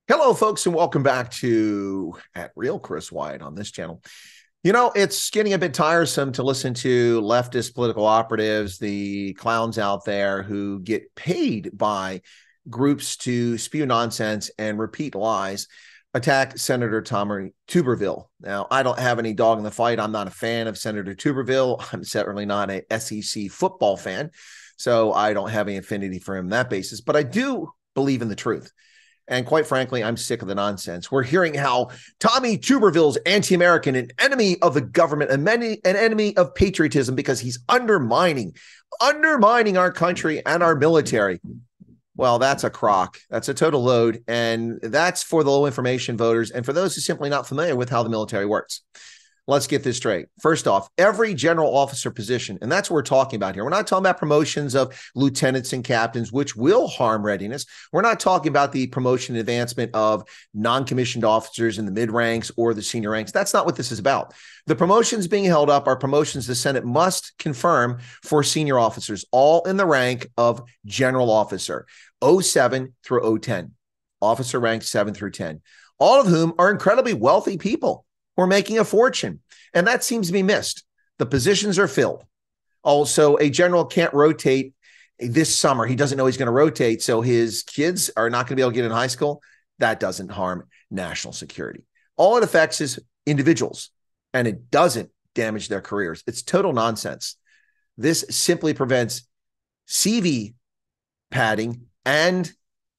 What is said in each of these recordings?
Hello, folks, and welcome back to At Real Chris Wyatt on this channel. It's getting a bit tiresome to listen to leftist political operatives, the clowns out there who get paid by groups to spew nonsense and repeat lies, attack Senator Tuberville. Now, I don't have any dog in the fight. I'm not a fan of Senator Tuberville. I'm certainly not a SEC football fan, so I don't have any affinity for him on that basis. But I do believe in the truth. And quite frankly, I'm sick of the nonsense. We're hearing how Tommy Tuberville's anti-American, an enemy of the government, an enemy of patriotism because he's undermining our country and our military. Well, that's a crock. That's a total load. And that's for the low information voters and for those who are simply not familiar with how the military works. Let's get this straight. First off, every general officer position, and that's what we're talking about here. We're not talking about promotions of lieutenants and captains, which will harm readiness. We're not talking about the promotion and advancement of non-commissioned officers in the mid-ranks or the senior ranks. That's not what this is about. The promotions being held up are promotions the Senate must confirm for senior officers, all in the rank of general officer, 07 through 010, officer rank 7 through 10, all of whom are incredibly wealthy people. We're making a fortune, and that seems to be missed. The positions are filled. Also, a general can't rotate this summer. He doesn't know he's going to rotate, so his kids are not going to be able to get in high school. That doesn't harm national security. All it affects is individuals, and it doesn't damage their careers. It's total nonsense. This simply prevents CV padding and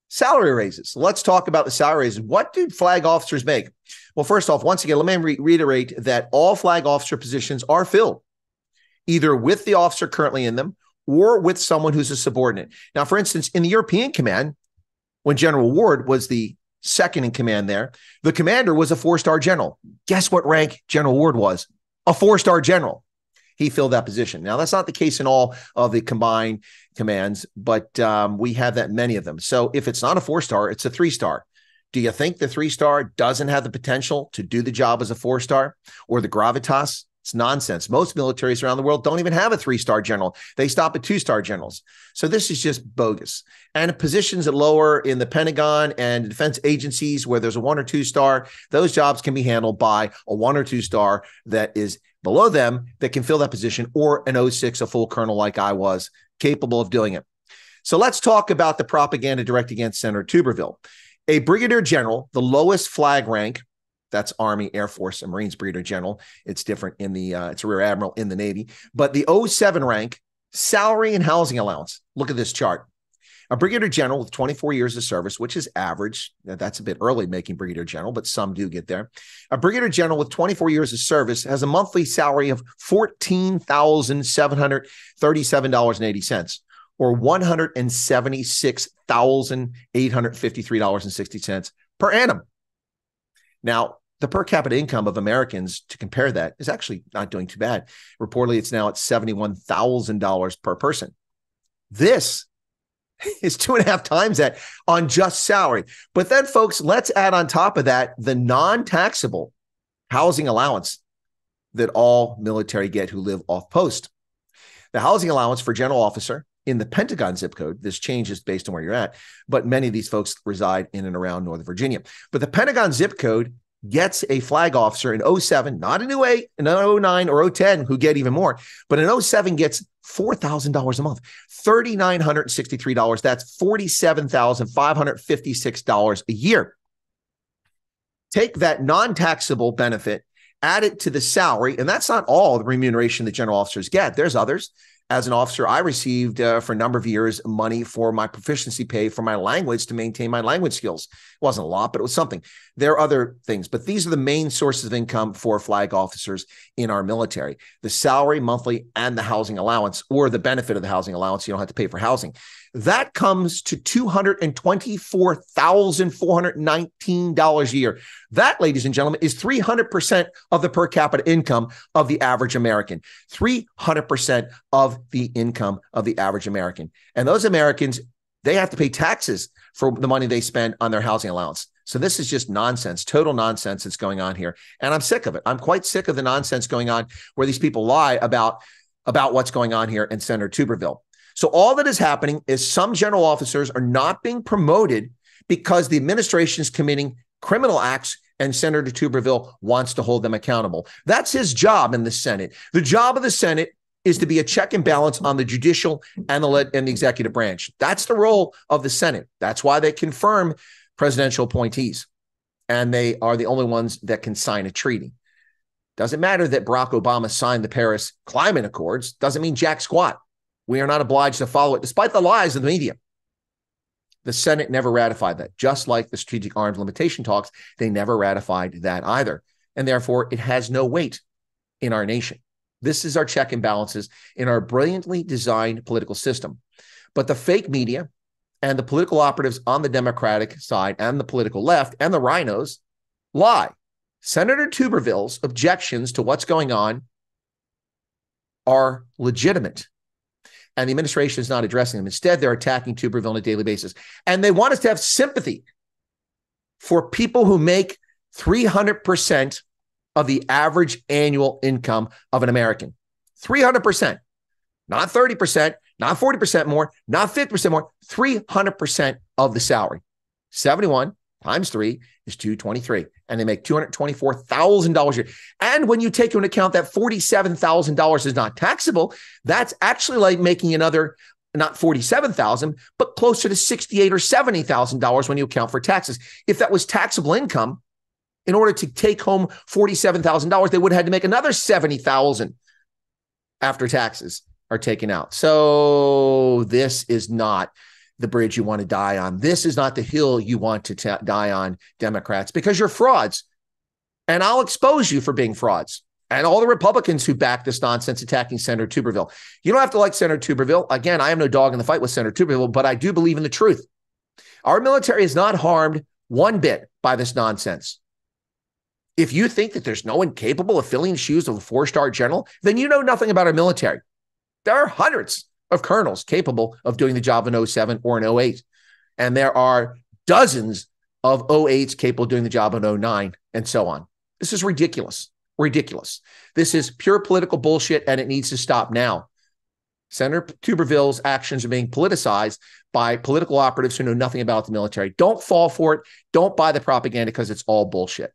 salary raises. Let's talk about the salary raises. What do flag officers make? Well, first off, once again, let me reiterate that all flag officer positions are filled, either with the officer currently in them or with someone who's a subordinate. Now, for instance, in the European Command, when General Ward was the second in command there, the commander was a 4-star general. Guess what rank General Ward was? A 4-star general. He filled that position. Now, that's not the case in all of the combined commands, but we have that many of them. So if it's not a 4-star, it's a 3-star. Do you think the 3-star doesn't have the potential to do the job as a 4-star or the gravitas? It's nonsense. Most militaries around the world don't even have a 3-star general. They stop at 2-star generals. So this is just bogus. And positions that lower in the Pentagon and defense agencies where there's a 1 or 2-star, those jobs can be handled by a 1 or 2-star that is below them that can fill that position, or an 06, a full colonel like I was, capable of doing it. So let's talk about the propaganda directed against Senator Tuberville. A brigadier general, the lowest flag rank, that's Army, Air Force, and Marines brigadier general. It's different in the, it's a rear admiral in the Navy. But the 07 rank, salary and housing allowance. Look at this chart. A brigadier general with 24 years of service, which is average. That's a bit early making brigadier general, but some do get there. A brigadier general with 24 years of service has a monthly salary of $14,737.80. or $176,853.60 per annum. Now, the per capita income of Americans, to compare that, is actually not doing too bad. Reportedly, it's now at $71,000 per person. This is 2.5 times that on just salary. But then, folks, let's add on top of that the non-taxable housing allowance that all military get who live off post. The housing allowance for general officer in the Pentagon zip code, this changes based on where you're at, but many of these folks reside in and around Northern Virginia. But the Pentagon zip code gets a flag officer in 07, not in 08, in 09 or 010, who get even more, but in 07 gets $4,000 a month, $3,963. That's $47,556 a year. Take that non-taxable benefit, add it to the salary, and that's not all the remuneration that general officers get. There's others. As an officer, I received for a number of years money for my proficiency pay for my language to maintain my language skills. It wasn't a lot, but it was something. There are other things, but these are the main sources of income for flag officers in our military: the salary monthly and the housing allowance, or the benefit of the housing allowance. You don't have to pay for housing. That comes to $224,419 a year. That, ladies and gentlemen, is 300% of the per capita income of the average American. 300% of the income of the average American. And those Americans, they have to pay taxes for the money they spend on their housing allowance. So this is just nonsense, total nonsense that's going on here. And I'm sick of it. I'm quite sick of the nonsense going on where these people lie about what's going on here in Senator Tuberville. So all that is happening is some general officers are not being promoted because the administration is committing criminal acts and Senator Tuberville wants to hold them accountable. That's his job in the Senate. The job of the Senate is to be a check and balance on the judicial and the executive branch. That's the role of the Senate. That's why they confirm presidential appointees. And they are the only ones that can sign a treaty. Doesn't matter that Barack Obama signed the Paris Climate Accords. Doesn't mean jack squat. We are not obliged to follow it, despite the lies of the media. The Senate never ratified that. Just like the strategic arms limitation talks, they never ratified that either. And therefore, it has no weight in our nation. This is our check and balances in our brilliantly designed political system. But the fake media and the political operatives on the Democratic side and the political left and the rhinos lie. Senator Tuberville's objections to what's going on are legitimate. And the administration is not addressing them. Instead, they're attacking Tuberville on a daily basis. And they want us to have sympathy for people who make 300% of the average annual income of an American. 300%. Not 30%, not 40% more, not 50% more, 300% of the salary. 71 times 3 is 223. And they make $224,000 a year. And when you take into account that $47,000 is not taxable, that's actually like making another, not $47,000, but closer to $68,000 or $70,000 when you account for taxes. If that was taxable income, in order to take home $47,000, they would have had to make another $70,000 after taxes are taken out. So this is not the bridge you want to die on. This is not the hill you want to die on, Democrats, because you're frauds. And I'll expose you for being frauds. And all the Republicans who back this nonsense attacking Senator Tuberville. You don't have to like Senator Tuberville. Again, I have no dog in the fight with Senator Tuberville, but I do believe in the truth. Our military is not harmed one bit by this nonsense. If you think that there's no one capable of filling the shoes of a 4-star general, then you know nothing about our military. There are hundreds of colonels capable of doing the job in 07 or in 08. And there are dozens of 08s capable of doing the job in 09 and so on. This is ridiculous. Ridiculous. This is pure political bullshit, and it needs to stop now. Senator Tuberville's actions are being politicized by political operatives who know nothing about the military. Don't fall for it. Don't buy the propaganda because it's all bullshit.